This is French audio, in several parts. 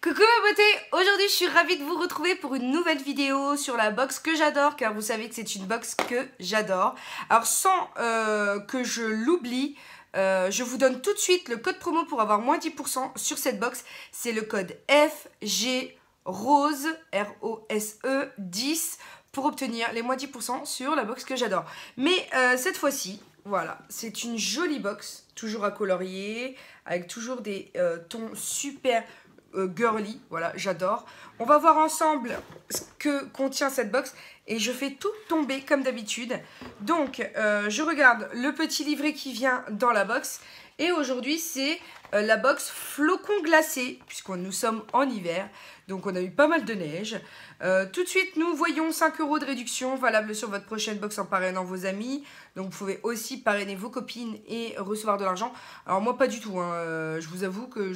Coucou ma beauté, aujourd'hui je suis ravie de vous retrouver pour une nouvelle vidéo sur la box que j'adore, car vous savez que c'est une box que j'adore. Alors sans que je l'oublie, je vous donne tout de suite le code promo pour avoir moins 10% sur cette box. C'est le code FGROSE, R-O-S-E 10, pour obtenir les moins 10% sur la box que j'adore. Mais cette fois-ci, voilà, c'est une jolie box, toujours à colorier, avec toujours des tons super girly, voilà, j'adore. On va voir ensemble ce que contient cette box et je fais tout tomber comme d'habitude. Donc, je regarde le petit livret qui vient dans la box et aujourd'hui, c'est la box flocons glacés, puisque nous sommes en hiver, donc on a eu pas mal de neige. Tout de suite, nous voyons 5 € de réduction valable sur votre prochaine box en parrainant vos amis. Donc vous pouvez aussi parrainer vos copines et recevoir de l'argent. Alors moi pas du tout, hein. Je vous avoue que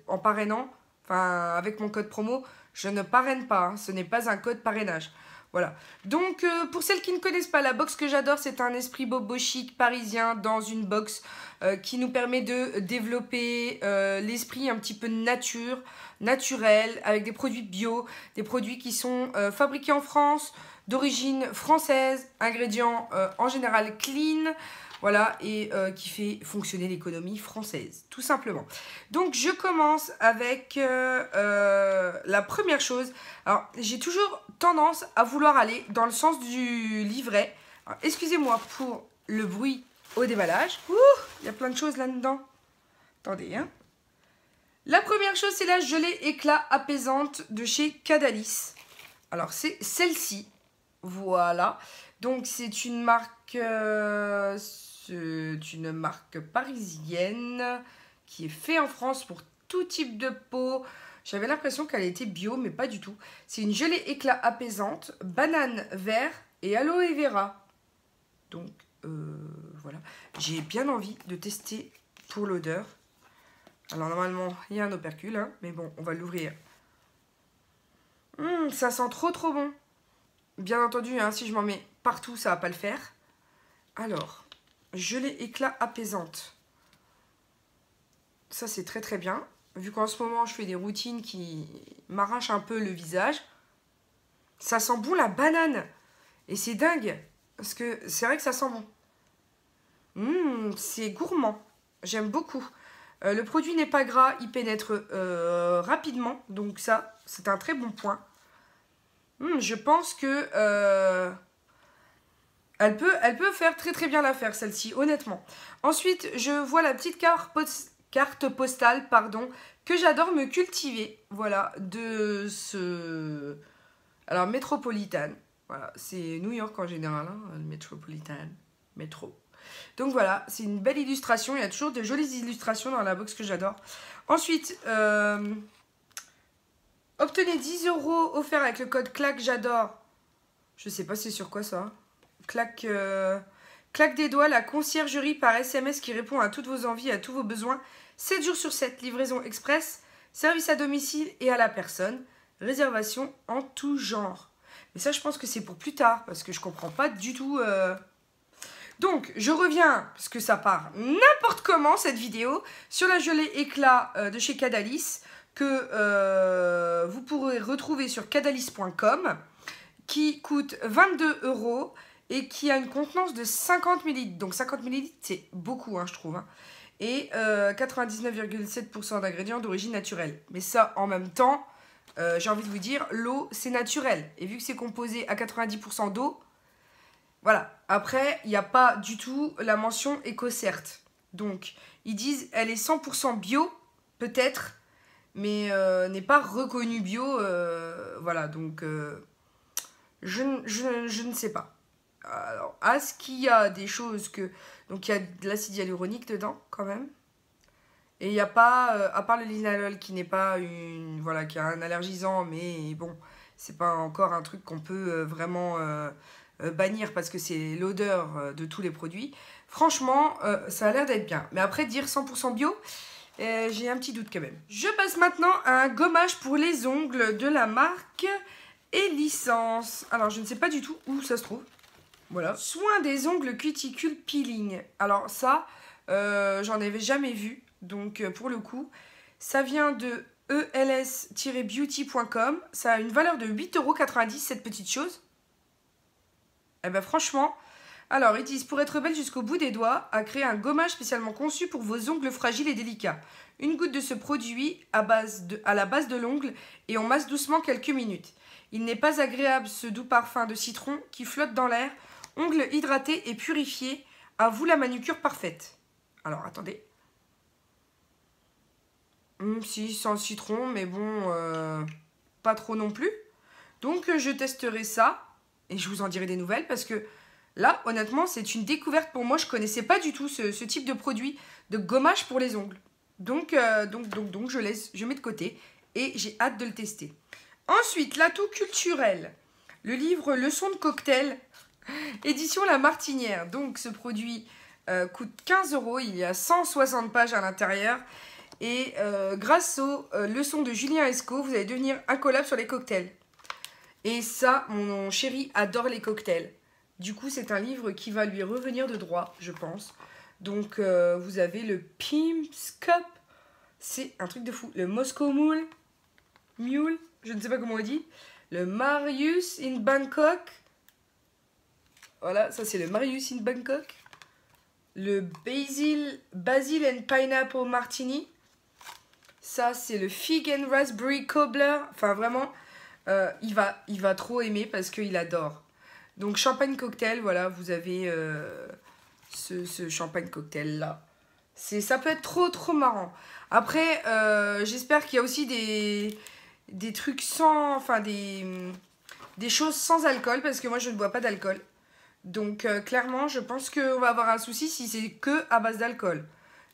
en parrainant, enfin avec mon code promo, je ne parraine pas, hein. Ce n'est pas un code parrainage. Voilà. Donc pour celles qui ne connaissent pas, la box que j'adore, c'est un esprit bobo chic parisien dans une box qui nous permet de développer l'esprit un petit peu naturel, avec des produits bio, des produits qui sont fabriqués en France, d'origine française, ingrédients en général clean, voilà, et qui fait fonctionner l'économie française, tout simplement. Donc je commence avec la première chose. Alors j'ai toujours tendance à vouloir aller dans le sens du livret. Excusez-moi pour le bruit au déballage. Ouh, il y a plein de choses là-dedans. Attendez, hein. La première chose, c'est la gelée éclat apaisante de chez Cadalis. Alors c'est celle-ci. Voilà, donc c'est une marque parisienne qui est faite en France pour tout type de peau. J'avais l'impression qu'elle était bio, mais pas du tout. C'est une gelée éclat apaisante, banane vert et aloe vera. Donc voilà, j'ai bien envie de tester pour l'odeur. Alors normalement, il y a un opercule, hein, mais bon, on va l'ouvrir. Ça sent trop bon. Bien entendu, hein, si je m'en mets partout, ça va pas le faire. Alors, gelée éclat apaisante. Ça, c'est très bien. Vu qu'en ce moment, je fais des routines qui m'arrachent un peu le visage. Ça sent bon la banane. Et c'est dingue. Parce que c'est vrai que ça sent bon. C'est gourmand. J'aime beaucoup. Le produit n'est pas gras. Il pénètre rapidement. Donc ça, c'est un très bon point. Je pense que elle peut faire très bien l'affaire, celle-ci, honnêtement. Ensuite, je vois la petite carte postale, pardon, que j'adore me cultiver. Voilà, de ce... Alors, Métropolitan. Voilà, c'est New York en général, hein, le Métropolitan. Métro. Donc voilà, c'est une belle illustration. Il y a toujours de jolies illustrations dans la box que j'adore. Ensuite, obtenez 10 € offerts avec le code CLAQ j'adore. Je sais pas c'est sur quoi ça. Claque des doigts, la conciergerie par SMS qui répond à toutes vos envies, à tous vos besoins. 7 jours sur 7, livraison express, service à domicile et à la personne. Réservation en tout genre. Mais ça, je pense que c'est pour plus tard, parce que je comprends pas du tout... Donc, je reviens, parce que ça part n'importe comment, cette vidéo, sur la gelée éclat de chez Cadalis, que vous pourrez retrouver sur cadalis.com, qui coûte 22 € et qui a une contenance de 50 ml. Donc 50 ml, c'est beaucoup, hein, je trouve. Hein. Et 99,7% d'ingrédients d'origine naturelle. Mais ça, en même temps, j'ai envie de vous dire, l'eau, c'est naturel. Et vu que c'est composé à 90% d'eau, voilà. Après, il n'y a pas du tout la mention éco-cert. Donc, ils disent, elle est 100% bio, peut-être, mais n'est pas reconnue bio. Voilà, donc... Je ne sais pas. Alors, est-ce qu'il y a des choses que... Donc, il y a de l'acide hyaluronique dedans, quand même. Et il n'y a pas... à part le linalol, qui n'est pas une... Voilà, qui a un allergisant, mais bon, c'est pas encore un truc qu'on peut vraiment bannir, parce que c'est l'odeur de tous les produits. Franchement, ça a l'air d'être bien. Mais après, dire 100% bio... j'ai un petit doute, quand même. Je passe maintenant à un gommage pour les ongles de la marque... et licence. Alors, je ne sais pas du tout où ça se trouve. Voilà. Soin des ongles cuticule peeling. Alors ça, j'en avais jamais vu. Donc, pour le coup, ça vient de els-beauty.com. Ça a une valeur de 8,90 € cette petite chose. Eh ben franchement... Alors, ils disent, pour être belle jusqu'au bout des doigts, à créer un gommage spécialement conçu pour vos ongles fragiles et délicats. Une goutte de ce produit à la base de l'ongle et on masse doucement quelques minutes. Il n'est pas agréable ce doux parfum de citron qui flotte dans l'air. Ongles hydratés et purifiés. À vous la manucure parfaite. Alors, attendez. Si, sans citron, mais bon, pas trop non plus. Donc, je testerai ça et je vous en dirai des nouvelles parce que là, honnêtement, c'est une découverte pour moi. Je ne connaissais pas du tout ce type de produit de gommage pour les ongles. Donc je mets de côté et j'ai hâte de le tester. Ensuite, l'atout culturel. Le livre Leçons de cocktail, édition La Martinière. Donc, ce produit coûte 15 €. Il y a 160 pages à l'intérieur. Et grâce aux leçons de Julien Esco, vous allez devenir incollable sur les cocktails. Et ça, mon chéri adore les cocktails. Du coup, c'est un livre qui va lui revenir de droit, je pense. Donc, vous avez le Pim's Cup. C'est un truc de fou. Le Moscow Mule, je ne sais pas comment on dit. Le Marius in Bangkok. Voilà, ça c'est le Marius in Bangkok. Le Basil and Pineapple Martini. Ça, c'est le Fig and Raspberry Cobbler. Enfin, vraiment, il va trop aimer parce qu'il adore. Donc, champagne cocktail, voilà, vous avez ce champagne cocktail là. Ça peut être trop marrant. Après, j'espère qu'il y a aussi des trucs sans... Enfin, des choses sans alcool parce que moi, je ne bois pas d'alcool. Donc, clairement, je pense qu'on va avoir un souci si c'est que à base d'alcool.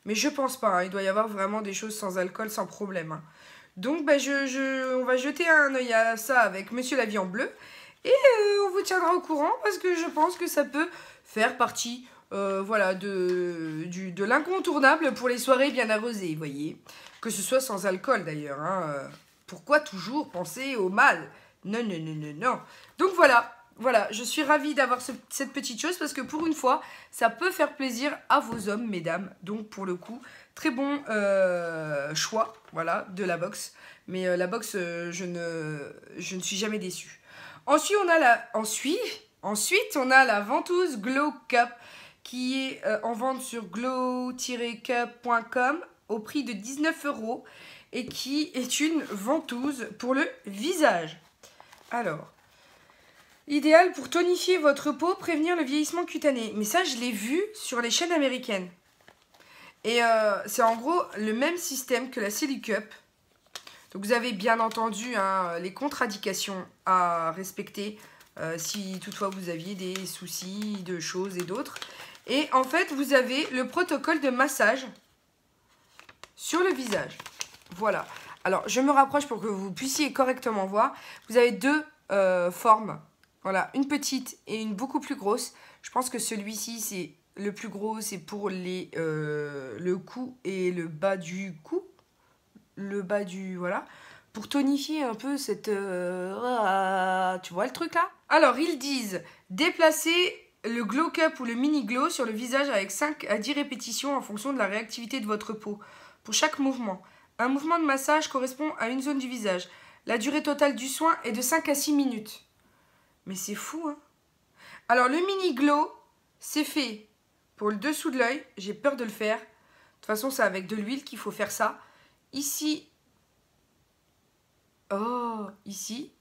Mais je pense pas, hein, il doit y avoir vraiment des choses sans alcool, sans problème. Hein. Donc, bah, on va jeter un œil à ça avec Monsieur la Vie en Bleu. Et on vous tiendra au courant parce que je pense que ça peut faire partie voilà, de l'incontournable pour les soirées bien arrosées, vous voyez. Que ce soit sans alcool d'ailleurs. Hein. Pourquoi toujours penser au mal? Non. Donc voilà, je suis ravie d'avoir cette petite chose parce que pour une fois, ça peut faire plaisir à vos hommes, mesdames. Donc pour le coup, très bon choix voilà, de la box. Mais la box, je ne suis jamais déçue. Ensuite, on a la ventouse Glow Cup qui est en vente sur glow-cup.com au prix de 19 € et qui est une ventouse pour le visage. Alors, idéal pour tonifier votre peau, prévenir le vieillissement cutané. Mais ça, je l'ai vu sur les chaînes américaines. Et c'est en gros le même système que la Silly Cup. Donc vous avez bien entendu hein, les contre-indications à respecter si toutefois vous aviez des soucis de choses et d'autres. Et en fait, vous avez le protocole de massage sur le visage. Voilà. Alors, je me rapproche pour que vous puissiez correctement voir. Vous avez deux formes. Voilà, une petite et une beaucoup plus grosse. Je pense que celui-ci, c'est le plus gros, c'est pour le cou et le bas du cou. Le bas du... Voilà. Pour tonifier un peu cette... tu vois le truc là? Alors, ils disent déplacer le Glow Cup ou le Mini Glow sur le visage avec 5 à 10 répétitions en fonction de la réactivité de votre peau. Pour chaque mouvement. Un mouvement de massage correspond à une zone du visage. La durée totale du soin est de 5 à 6 minutes. Mais c'est fou, hein? Alors, le Mini Glow, c'est fait pour le dessous de l'œil. J'ai peur de le faire. De toute façon, c'est avec de l'huile qu'il faut faire ça. Ici. Oh, ici.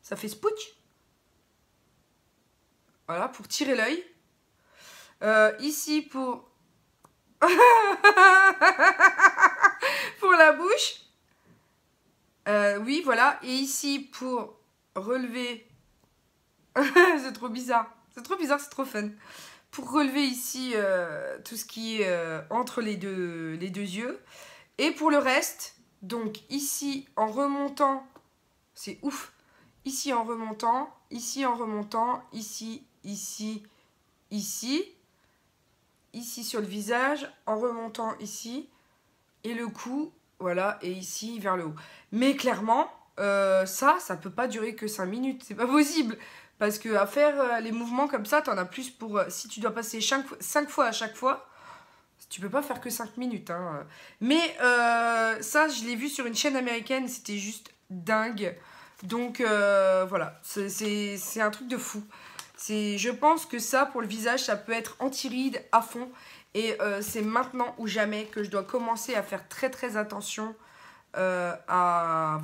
Ça fait spooch. Voilà, pour tirer l'œil. Ici, pour... pour la bouche. Oui, voilà. Et ici, pour relever... c'est trop bizarre. C'est trop bizarre, c'est trop fun. Pour relever ici tout ce qui est entre les deux yeux. Et pour le reste, donc ici en remontant, c'est ouf. Ici en remontant, ici en remontant, ici, ici, ici. Ici sur le visage, en remontant ici. Et le cou, voilà, et ici vers le haut. Mais clairement, ça peut pas durer que 5 minutes. C'est pas possible. Parce que à faire les mouvements comme ça, t'en as plus pour... si tu dois passer 5 fois à chaque fois, Tu peux pas faire que 5 minutes. Hein. Mais ça, je l'ai vu sur une chaîne américaine. C'était juste dingue. Donc voilà, c'est un truc de fou. Je pense que ça, pour le visage, ça peut être anti-rides à fond. Et c'est maintenant ou jamais que je dois commencer à faire très très attention voilà,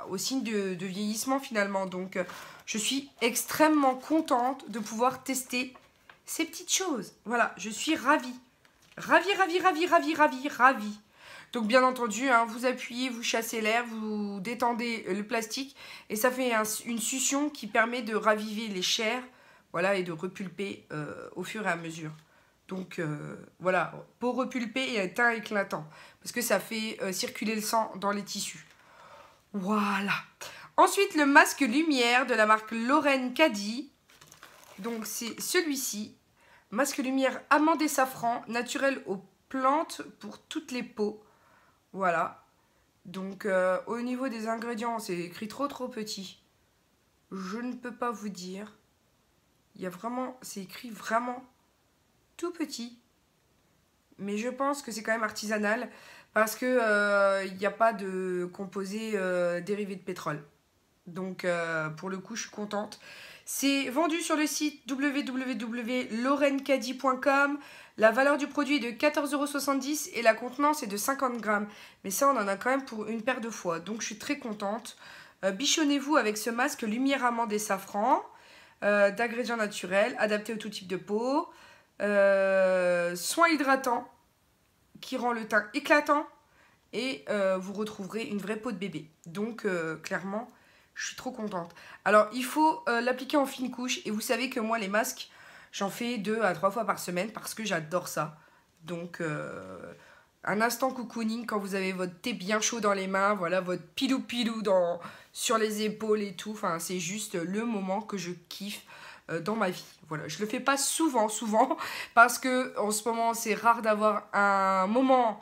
aux signes de vieillissement finalement. Donc je suis extrêmement contente de pouvoir tester ces petites choses. Voilà, je suis ravie. Ravie, ravie, ravie, ravie, ravie, ravie. Donc bien entendu, hein, vous appuyez, vous chassez l'air, vous détendez le plastique et ça fait une succion qui permet de raviver les chairs, voilà, et de repulper au fur et à mesure. Donc voilà, peau repulpée et teint éclatant parce que ça fait circuler le sang dans les tissus. Voilà. Ensuite, le masque lumière de la marque Lauren Caddy. Donc c'est celui-ci. Masque lumière amande et safran, naturel aux plantes pour toutes les peaux. Voilà. Donc au niveau des ingrédients, c'est écrit trop petit. Je ne peux pas vous dire. Il y a vraiment, c'est écrit vraiment tout petit. Mais je pense que c'est quand même artisanal parce que il n'y a pas de composés dérivés de pétrole. Donc pour le coup, je suis contente. C'est vendu sur le site www.laurencaddy.com. La valeur du produit est de 14,70 € et la contenance est de 50 grammes. Mais ça, on en a quand même pour une paire de fois. Donc, je suis très contente. Bichonnez-vous avec ce masque lumière amande et safran d'ingrédients naturels, adapté à tout type de peau. Soin hydratant qui rend le teint éclatant. Et vous retrouverez une vraie peau de bébé. Donc, clairement... je suis trop contente. Alors, il faut l'appliquer en fine couche. Et vous savez que moi, les masques, j'en fais 2 à 3 fois par semaine parce que j'adore ça. Donc, un instant cocooning quand vous avez votre thé bien chaud dans les mains. Voilà, votre pilou-pilou sur les épaules et tout. Enfin, c'est juste le moment que je kiffe dans ma vie. Voilà, je le fais pas souvent, parce que en ce moment, c'est rare d'avoir un moment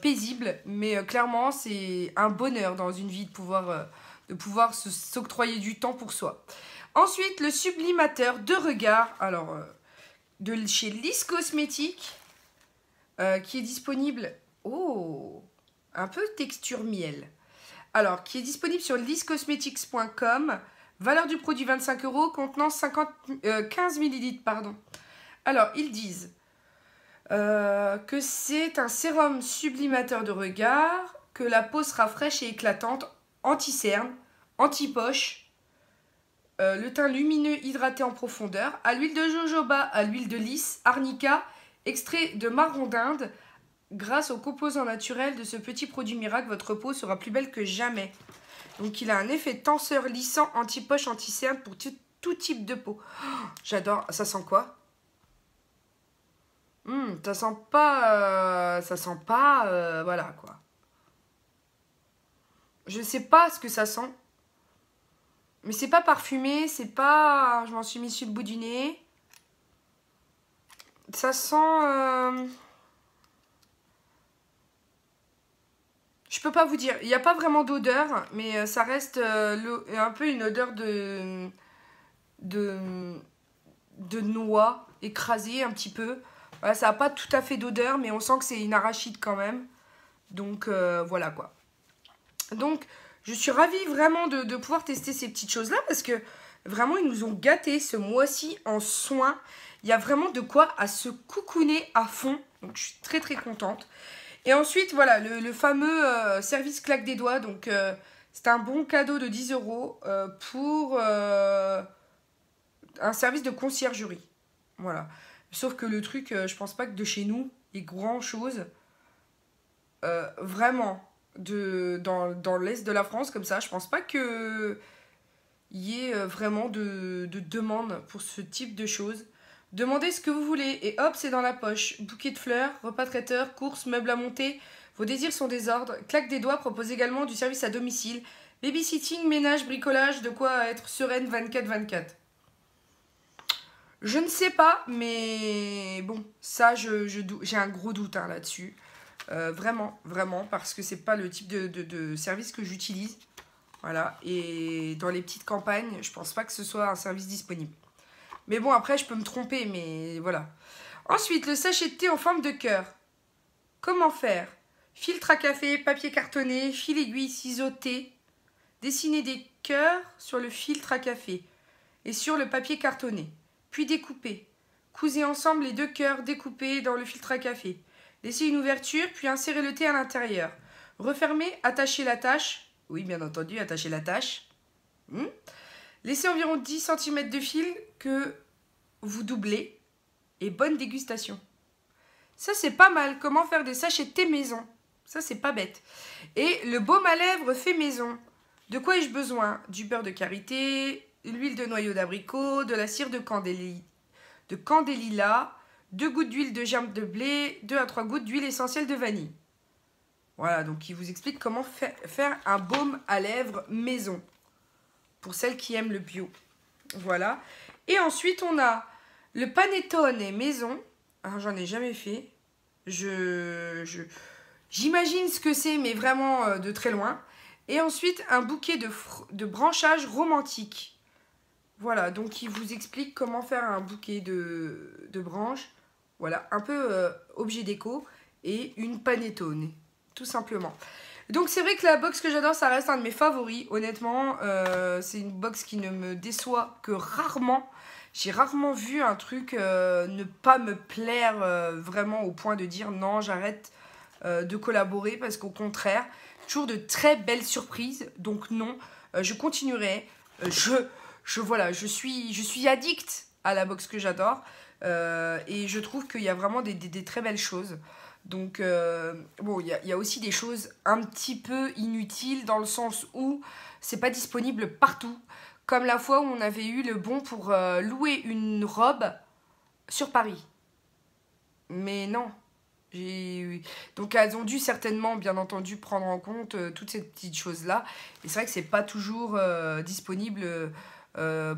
paisible. Mais clairement, c'est un bonheur dans une vie de pouvoir s'octroyer du temps pour soi. Ensuite, le sublimateur de regard, alors de chez Lys Cosmétiques, qui est disponible, un peu texture miel. Alors, qui est disponible sur lyscosmetics.com, valeur du produit 25 €, contenance 15 ml, pardon. Alors, ils disent que c'est un sérum sublimateur de regard, que la peau sera fraîche et éclatante, anti-cerne, anti-poche, le teint lumineux hydraté en profondeur, à l'huile de jojoba, à l'huile de lys, arnica, extrait de marron d'Inde. Grâce aux composants naturels de ce petit produit miracle, votre peau sera plus belle que jamais. Donc il a un effet tenseur, lissant, anti-poche, anti-cerne pour tout type de peau. Oh, j'adore. Ça sent quoi? Ça sent pas... voilà quoi. Je sais pas ce que ça sent. Mais c'est pas parfumé, c'est pas... Je m'en suis mis sur le bout du nez. Ça sent... Je peux pas vous dire. Il n'y a pas vraiment d'odeur, mais ça reste un peu une odeur de noix écrasée un petit peu. Voilà, ça n'a pas tout à fait d'odeur, mais on sent que c'est une arachide quand même. Donc voilà quoi. Donc je suis ravie vraiment de pouvoir tester ces petites choses-là parce que vraiment ils nous ont gâtés ce mois-ci en soins. Il y a vraiment de quoi à se coucouner à fond. Donc je suis très très contente. Et ensuite voilà le fameux service claque des doigts. Donc c'est un bon cadeau de 10 € pour un service de conciergerie. Voilà. Sauf que le truc, je pense pas que de chez nous, il y ait grand chose. Vraiment. Dans l'est de la France comme ça, je pense pas que y ait vraiment de demande pour ce type de choses. Demandez ce que vous voulez et hop, c'est dans la poche. Bouquet de fleurs, repas traiteur, courses, meubles à monter, vos désirs sont des ordres. Claque des doigts propose également du service à domicile, babysitting, ménage, bricolage, de quoi être sereine 24/24. Je ne sais pas, mais bon, ça j'ai un gros doute hein, là-dessus. Vraiment, parce que c'est pas le type de service que j'utilise. Voilà, et dans les petites campagnes, je pense pas que ce soit un service disponible. Mais bon, après, je peux me tromper, mais voilà. Ensuite, le sachet de thé en forme de cœur. Comment faire? Filtre à café, papier cartonné, fil aiguille, ciseaux, thé. Dessinez des cœurs sur le filtre à café et sur le papier cartonné. Puis découpez. Cousez ensemble les deux cœurs découpés dans le filtre à café. Laissez une ouverture, puis insérez le thé à l'intérieur. Refermez, attachez l'attache. Oui, bien entendu, attachez l'attache. Laissez environ 10 cm de fil que vous doublez. Et bonne dégustation. Ça, c'est pas mal. Comment faire des sachets de thé maison? Ça, c'est pas bête. Et le baume à lèvres fait maison. De quoi ai-je besoin? Du beurre de karité, l'huile de noyau d'abricot, de la cire de candélila, 2 gouttes d'huile de germe de blé, 2 à 3 gouttes d'huile essentielle de vanille. Voilà, donc il vous explique comment faire un baume à lèvres maison. Pour celles qui aiment le bio. Voilà. Et ensuite, on a le panettone maison. Alors, j'en ai jamais fait. J'imagine ce que c'est, mais vraiment de très loin. Et ensuite, un bouquet de branchages romantiques. Voilà, donc il vous explique comment faire un bouquet de branches. Voilà, un peu objet déco. Et une panettone, tout simplement. Donc c'est vrai que la box que j'adore, ça reste un de mes favoris. Honnêtement, c'est une box qui ne me déçoit que rarement. J'ai rarement vu un truc ne pas me plaire vraiment au point de dire non, j'arrête de collaborer, parce qu'au contraire, toujours de très belles surprises. Donc non, je continuerai. Voilà, je suis addict à la box que j'adore. Et je trouve qu'il y a vraiment des très belles choses. Donc, bon, il y a aussi des choses un petit peu inutiles dans le sens où c'est pas disponible partout. Comme la fois où on avait eu le bon pour louer une robe sur Paris. Mais non. Donc elles ont dû certainement, bien entendu, prendre en compte toutes ces petites choses-là. Et c'est vrai que c'est pas toujours disponible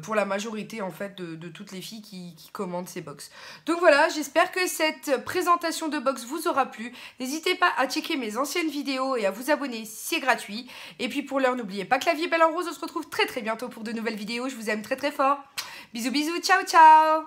pour la majorité en fait de toutes les filles qui commandent ces box. Donc voilà, j'espère que cette présentation de box vous aura plu. N'hésitez pas à checker mes anciennes vidéos et à vous abonner, c'est gratuit. Et puis pour l'heure, n'oubliez pas que la vie est belle en rose. On se retrouve très très bientôt pour de nouvelles vidéos. Je vous aime très très fort. Bisous bisous, ciao ciao.